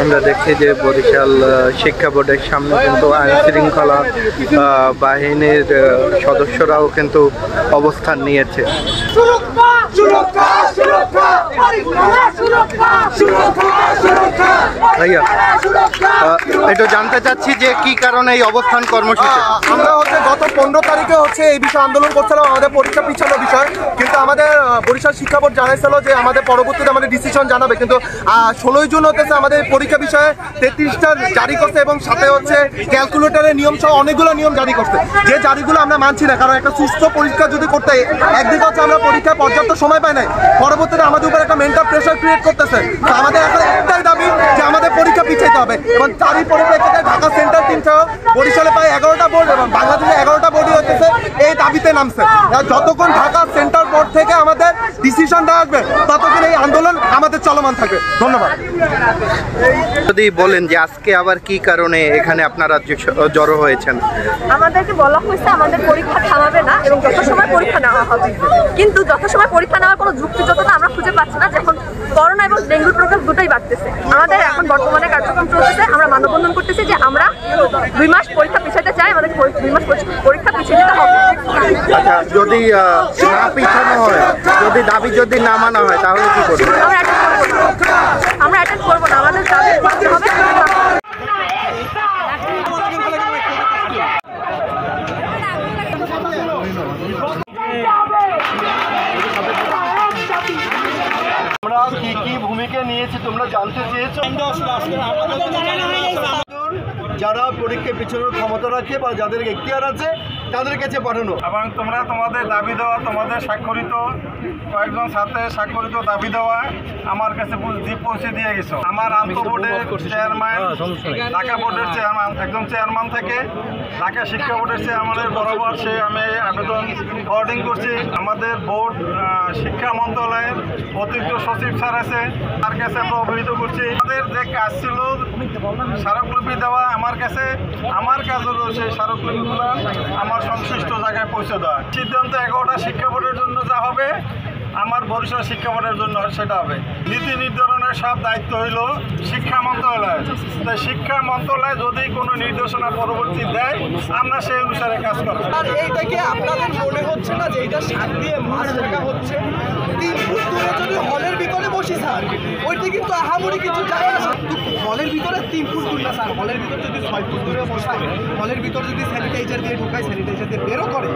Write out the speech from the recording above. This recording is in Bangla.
আমরা দেখছি যে বরিশাল শিক্ষা বোর্ডের সামনে কিন্তু আইন শৃঙ্খলা বাহিনীর সদস্যরাও কিন্তু অবস্থান নিয়েছে। ভাইয়া এটা জানতে চাচ্ছি যে কি কারণে এই অবস্থান কর্মসূচি? আমরা গত 15 তারিখে এই বিষয়ে আন্দোলন করছিলাম, আমাদের পরীক্ষা পিছানোর বিষয়, কিন্তু আমাদের বরিশাল শিক্ষা বোর্ড জানাইছিল যে আমাদের পরবর্তীতে আমাদের ডিসিশন জানাবে, কিন্তু 16 জুন আমাদের পরীক্ষা বিষয়ে 33টা জারি করছে এবং সাথে ক্যালকুলেটরের নিয়ম সহ অনেকগুলো নিয়ম জারি করছে, যে জারিগুলো আমরা মানছি না। কারণ একটা সুস্থ পরীক্ষা যদি করতে একদিকে আমরা পরীক্ষায় পর্যাপ্ত সময় পাই নাই, পরবর্তীতে আমাদের উপর একটা মেন্টাল প্রেশার ক্রিয়েট করতেছে। আমাদের এখন একটাই দাবি যে আমাদের পরীক্ষা পিছাইতে হবে এবং তারই পরিপ্রেক্ষিতে ঢাকা সেন্ট্রাল টিম সহ বরিশালে প্রায় 11টা বোর্ড এবং বাংলাদেশে 11টা বোর্ডই হচ্ছে এই দাবিতে নামছে। যতক্ষণ ঢাকা সেন্ট্রাল বোর্ড থেকে আমাদের ডিসিশন না আসবে ততক্ষণ এই আন্দোলন আমাদের চলমান থাকবে। ধন্যবাদ। যদি বলেন যে আজকে আবার কি কারণে এখানে আপনারা জড়ো হয়েছেন? আমাদেরকে বলা হয়েছে আমাদের পরীক্ষা থামাবে না এবং যথাসময় পরীক্ষা নেওয়া হবে, কিন্তু যথাসময় পরীক্ষা নেওয়ার কোনো যুক্তিযুক্ততা আমরা খুঁজে পাচ্ছি না, যখন করোনা এবং ডেঙ্গুর প্রকোপ দুটোই বাড়তেছে। আমাদের এখন বর্তমানে কার্যক্রম চলতেছে, আমরা মানববন্ধন করতেছি যে আমরা 2 মাস পরীক্ষা পিছাতে চাই, আমাদের 2 মাস পরীক্ষা পিছিয়ে দিতে হবে। আচ্ছা, যদি না পিছানো হয়, যদি দাবি যদি না মানা হয় তাহলে কি করবেন? আমরা অ্যাটেন্ড করবো না, আমাদের দাবি করতে হবে। আমরা কি ভূমিকা নিয়েছি তোমরা জানতে চেয়েছো? যারা পরীক্ষা পিছনের ক্ষমতা রাখে বা যাদের এখতিয়ার আছে তাদের কাছে পাঠানো, এবং তোমরা তোমাদের দাবি দেওয়া, তোমাদের স্বাক্ষরিত কয়েকজন ছাত্রের স্বাক্ষরিত দাবি দেওয়া আমার কাছে পৌঁছে দিয়ে গেছো। আমার আন্তঃবোর্ডের চেয়ারম্যান, ঢাকা বোর্ডের চেয়ারম্যান, একজন চেয়ারম্যান থেকে ঢাকা শিক্ষা বোর্ডের চেয়ারম্যানের বরাবর আমি আবেদন ফরওয়ার্ডিং করছি। আমাদের বোর্ড শিক্ষা মন্ত্রণালয়ের অতিরিক্ত সচিব স্যার আছে, তার কাছে আমরা অবহিত করছি। আমাদের যে কাজ ছিল স্মারকলিপি দেওয়া, আমার কাছে আমার কাজ হলো সেই স্মারকলিপিগুলো আমার সংশ্লিষ্ট জায়গায় পৌঁছে দেওয়া। সিদ্ধান্ত 11টা শিক্ষা বোর্ডের জন্য যা হবে আমার বরিশাল শিক্ষা বোর্ডের জন্য সেটা হবে। নীতি নির্ধারণের সব দায়িত্ব হইল শিক্ষা মন্ত্রণালয়। তাই শিক্ষা মন্ত্রণালয় যদি কোনো নির্দেশনা পরবর্তী দেয় আমরা সেই অনুসারে কাজ করব। আর এইটাকে আপনাদের মনে হচ্ছে না যে এটা শাক দিয়ে মাছ রাখা হচ্ছে? 3 ফুট দূরে যদি হলের ভিতরে বসি স্যার, ওইটা কিন্তু আহামরি কিছু যায় না। হলের ভিতরে 3 ফুট দূর না স্যার, হলের ভিতরে যদি 6 ফুট দূরে বসায়, হলের ভিতরে যদি স্যানিটাইজার দিয়ে ঢোকায়, স্যানিটাইজার দিয়ে বেরো করে,